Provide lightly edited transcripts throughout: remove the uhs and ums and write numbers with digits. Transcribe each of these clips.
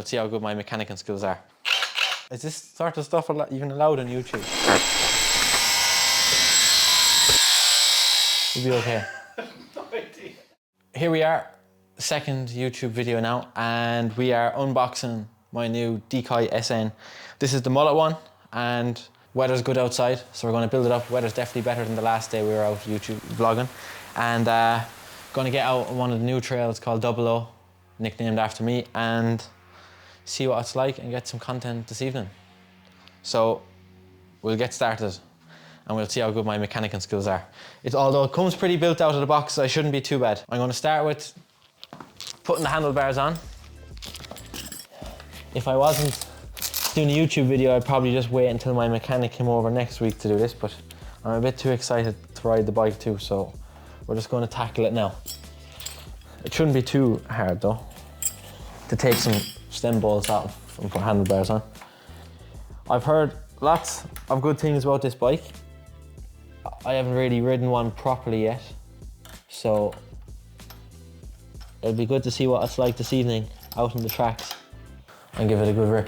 we'll see how good my mechanical skills are. Is this sort of stuff even allowed on YouTube? We'll be okay. No idea. Here we are, second YouTube video now, and we are unboxing my new Decoy SN. This is the mullet one, and weather's good outside, so we're going to build it up. Weather's definitely better than the last day we were out YouTube vlogging. And going to get out on one of the new trails called O, nicknamed after me, and see what it's like and get some content this evening. So we'll get started and we'll see how good my mechanical skills are. Although it comes pretty built out of the box, so it shouldn't be too bad. I'm going to start with putting the handlebars on. If I wasn't doing a YouTube video, I'd probably just wait until my mechanic came over next week to do this, but I'm a bit too excited to ride the bike too, so we're just going to tackle it now. It shouldn't be too hard though, to take some stem bolts off and put handlebars on. I've heard lots of good things about this bike. I haven't really ridden one properly yet, so it'll be good to see what it's like this evening out on the tracks and give it a good rip.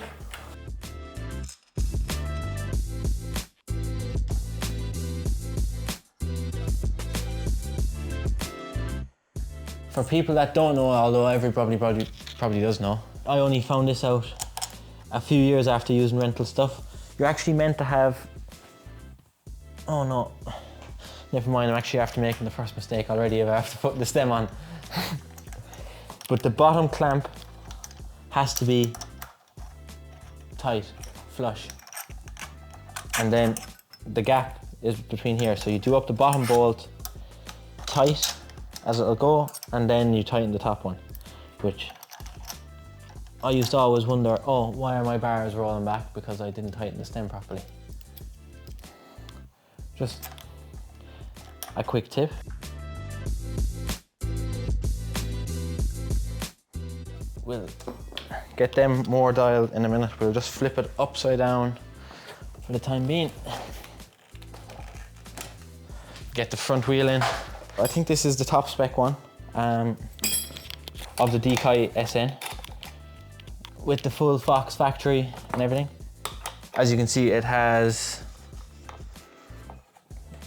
For people that don't know, although everybody probably does know, I only found this out a few years after using rental stuff. You're actually meant to have, oh no, never mind, I'm actually after making the first mistake already after putting the stem on. But the bottom clamp has to be tight, flush. And then the gap is between here. So you do up the bottom bolt tight as it'll go, and then you tighten the top one, which I used to always wonder, oh, why are my bars rolling back? Because I didn't tighten the stem properly. Just a quick tip. We'll get them more dialed in a minute. We'll just flip it upside down for the time being. Get the front wheel in. I think this is the top spec one of the Decoy SN with the full Fox factory and everything. As you can see, it has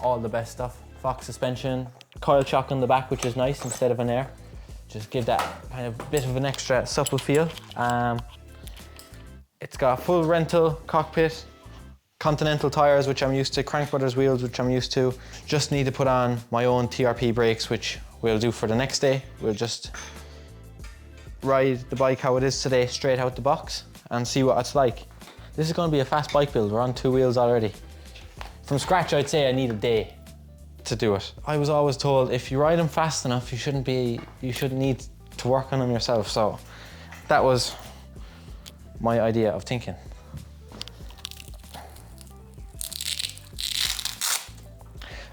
all the best stuff. Fox suspension, coil chock on the back, which is nice instead of an air. Just give that kind of bit of an extra supple feel. It's got full rental cockpit, Continental tires, which I'm used to, Crank Brothers wheels, which I'm used to. Just need to put on my own TRP brakes, which we'll do for the next day. We'll just ride the bike how it is today, straight out the box, and see what it's like. This is going to be a fast bike build. We're on 2 wheels already. From scratch, I'd say I need a day to do it. I was always told if you ride them fast enough, you shouldn't need to work on them yourself. So that was my idea of thinking.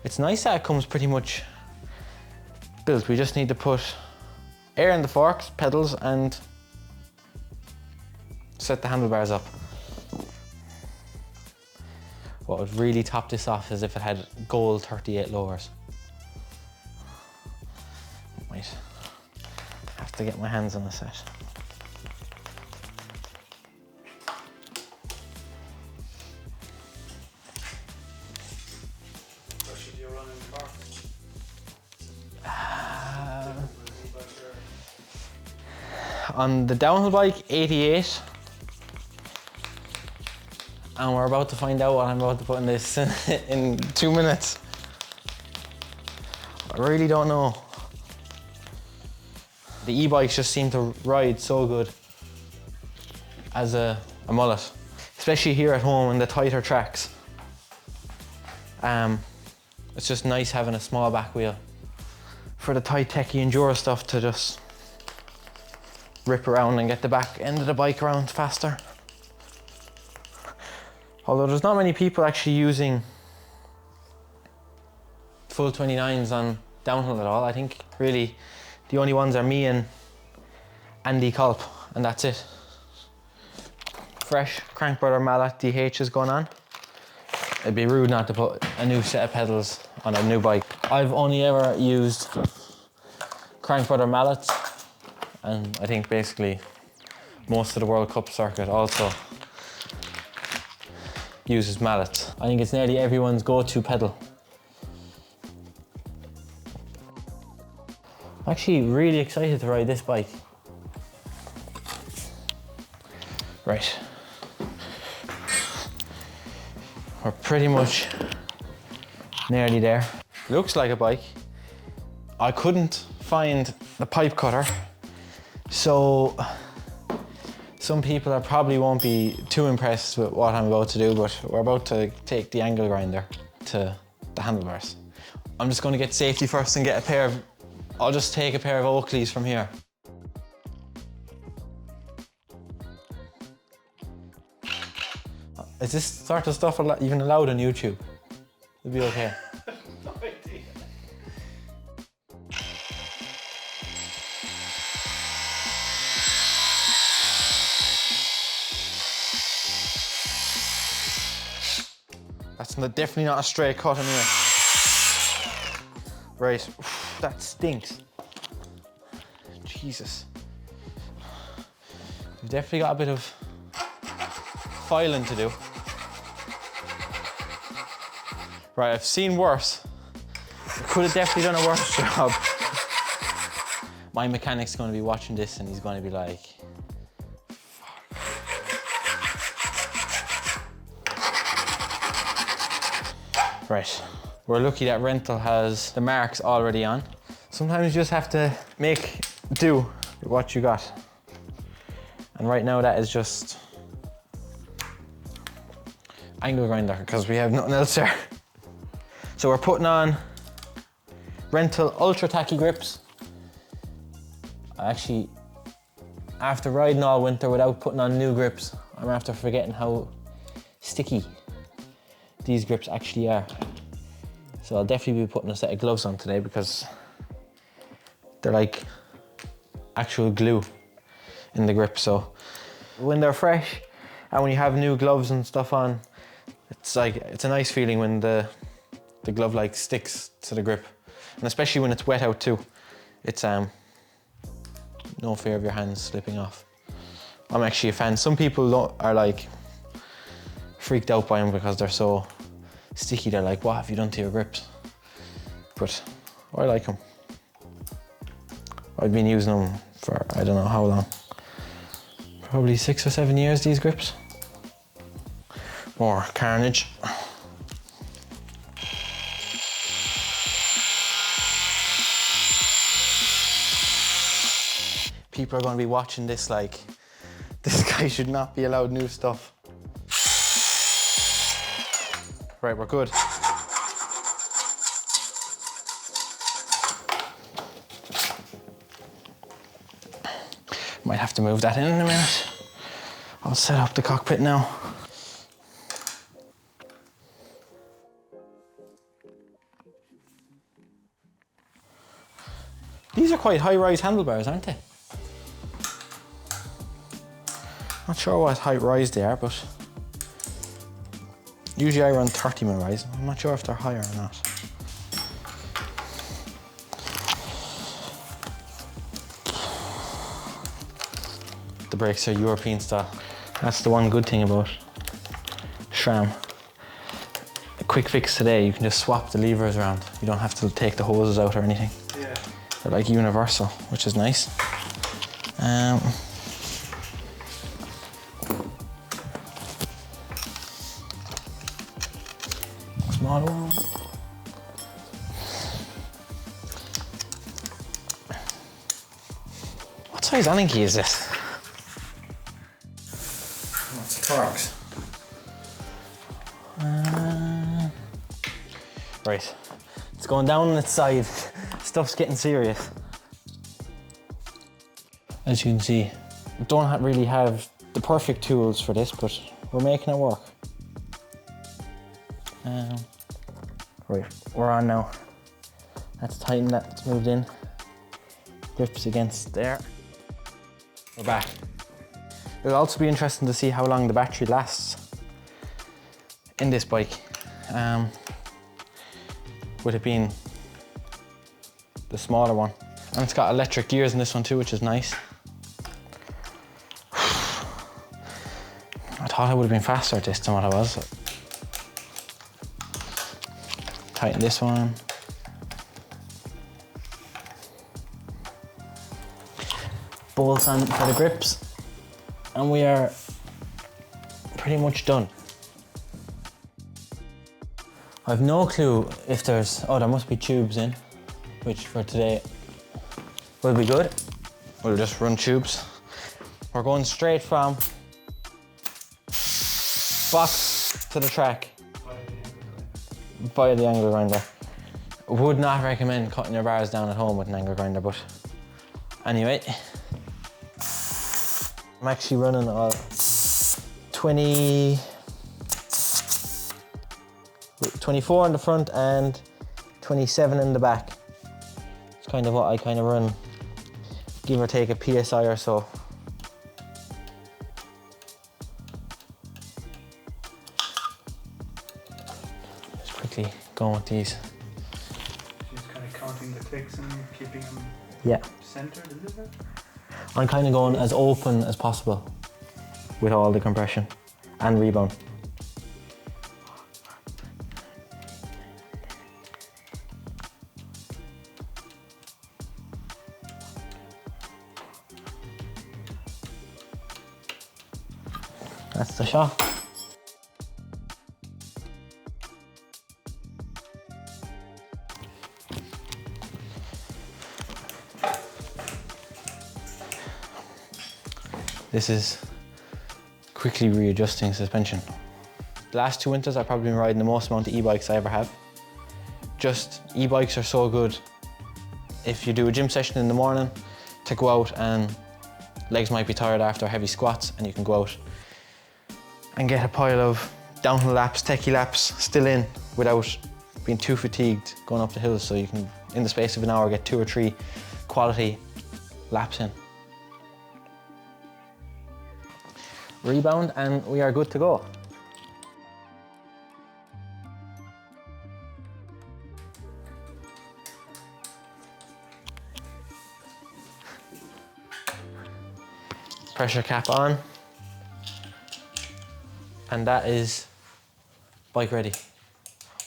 It's nice that it comes pretty much built. We just need to put air in the forks, pedals, and set the handlebars up. What would really top this off is if it had gold 38 lowers. Might have to get my hands on the set. Where should you run in the car? On the downhill bike, 88. And we're about to find out what I'm about to put in this in 2 minutes. I really don't know. The e-bikes just seem to ride so good as a mullet, especially here at home in the tighter tracks. It's just nice having a small back wheel for the tight techie enduro stuff to just rip around and get the back end of the bike around faster. Although there's not many people actually using full 29s on downhill at all. I think really the only ones are me and Andy Culp, and that's it. Fresh Crank Brother mallet DH is going on. It'd be rude not to put a new set of pedals on a new bike. I've only ever used Crank Brother mallets, and I think basically most of the World Cup circuit also uses mallets. I think it's nearly everyone's go-to pedal. I'm actually really excited to ride this bike. Right. We're pretty much nearly there. Looks like a bike. I couldn't find the pipe cutter, so some people probably won't be too impressed with what I'm about to do, but we're about to take the angle grinder to the handlebars. I'm just going to get safety first and get a pair of, I'll just take a pair of Oakleys from here. Is this sort of stuff even allowed on YouTube? It'll be okay. No idea. That's definitely not a straight cut anyway. Right, that stinks. Jesus. We've definitely got a bit of filing to do. Right, I've seen worse. I could have definitely done a worse job. My mechanic's going to be watching this and he's going to be like, right, we're lucky that rental has the marks already on. Sometimes you just have to make do with what you got. And right now that is just angle grinder because we have nothing else there. So we're putting on rental ultra tacky grips. Actually, after riding all winter without putting on new grips, I'm after forgetting how sticky these grips actually are. So I'll definitely be putting a set of gloves on today because they're like actual glue in the grip. So when they're fresh and when you have new gloves and stuff on, it's a nice feeling when the glove like sticks to the grip. And especially when it's wet out too. It's no fear of your hands slipping off. I'm actually a fan. Some people are like freaked out by them because they're so sticky. They're like, what have you done to your grips? But I like them. I've been using them for I don't know how long. Probably 6 or 7 years, these grips. More carnage. People are going to be watching this like, this guy should not be allowed new stuff. Right, we're good. Might have to move that in a minute. I'll set up the cockpit now. These are quite high-rise handlebars, aren't they? Not sure what height rise they are, but usually I run 30mm rise. I'm not sure if they're higher or not. The brakes are European style. That's the one good thing about SRAM. A quick fix today, you can just swap the levers around. You don't have to take the hoses out or anything. Yeah. They're like universal, which is nice. Small one. What size Allen key is this? What's the Torx? Right, it's going down on its side. Stuff's getting serious. As you can see, we don't really have the perfect tools for this, but we're making it work. Right, we're on now. That's tightened, that's moved in. Grips against there. We're back. It'll also be interesting to see how long the battery lasts in this bike. With it being the smaller one. And it's got electric gears in this one too, which is nice. thought I would have been faster at this than what I was. Tighten this one. Bolts on for the grips. And we are pretty much done. I've no clue if there's, oh, there must be tubes in, which for today will be good. We'll just run tubes. We're going straight from box to the track via the angle grinder. Would not recommend cutting your bars down at home with an angle grinder, but anyway. I'm actually running a 24 in the front and 27 in the back. It's kind of what I kind of run, give or take a PSI or so. Just quickly going with these. Just kind of counting the clicks and keeping them centered, is it? I'm kind of going as open as possible with all the compression and rebound. That's the shot. This is quickly readjusting suspension. The last 2 winters I've probably been riding the most amount of e-bikes I ever have. Just e-bikes are so good. If you do a gym session in the morning to go out and legs might be tired after heavy squats, and you can go out and get a pile of downhill laps, techie laps still in without being too fatigued going up the hills, so you can, in the space of an hour, get 2 or 3 quality laps in. Rebound and we are good to go. Pressure cap on. And that is bike ready.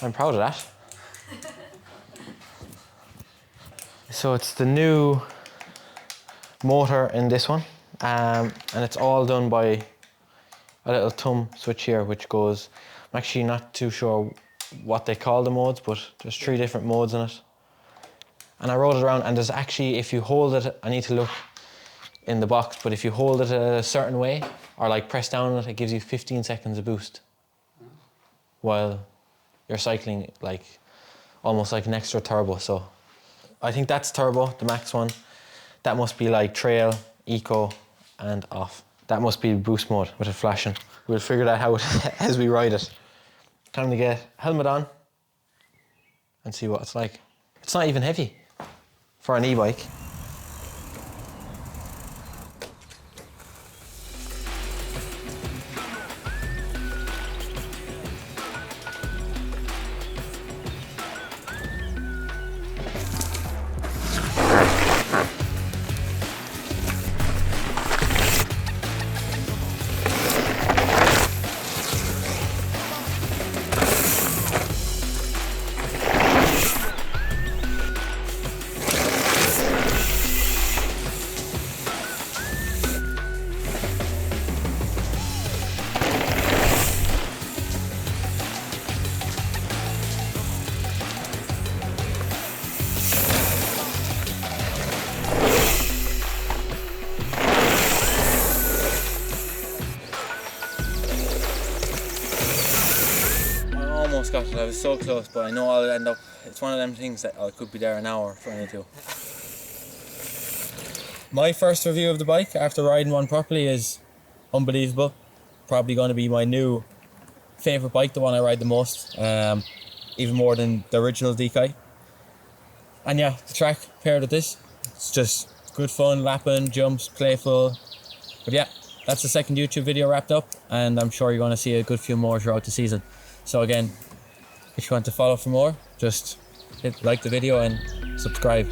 I'm proud of that. So it's the new motor in this one, and it's all done by a little thumb switch here, which goes, I'm actually not too sure what they call the modes, but there's 3 different modes in it. And I rode it around, and there's actually, if you hold it, I need to look in the box, but if you hold it a certain way, or like press down on it, it gives you 15 seconds of boost. While you're cycling like, almost like an extra turbo. So I think that's turbo, the max one. That must be like trail, eco, and off. That must be boost mode with it flashing. We'll figure that out as we ride it. Time to get helmet on and see what it's like. It's not even heavy for an e-bike. Almost got it, I was so close, but I know I'll end up, it's one of them things that I could be there an hour trying to do. My first review of the bike after riding one properly is unbelievable. Probably going to be my new favourite bike, the one I ride the most, even more than the original Decoy. And yeah, the track paired with this, it's just good fun, lapping, jumps, playful. But yeah, that's the second YouTube video wrapped up, and I'm sure you're going to see a good few more throughout the season. So again, if you want to follow for more, just like the video and subscribe.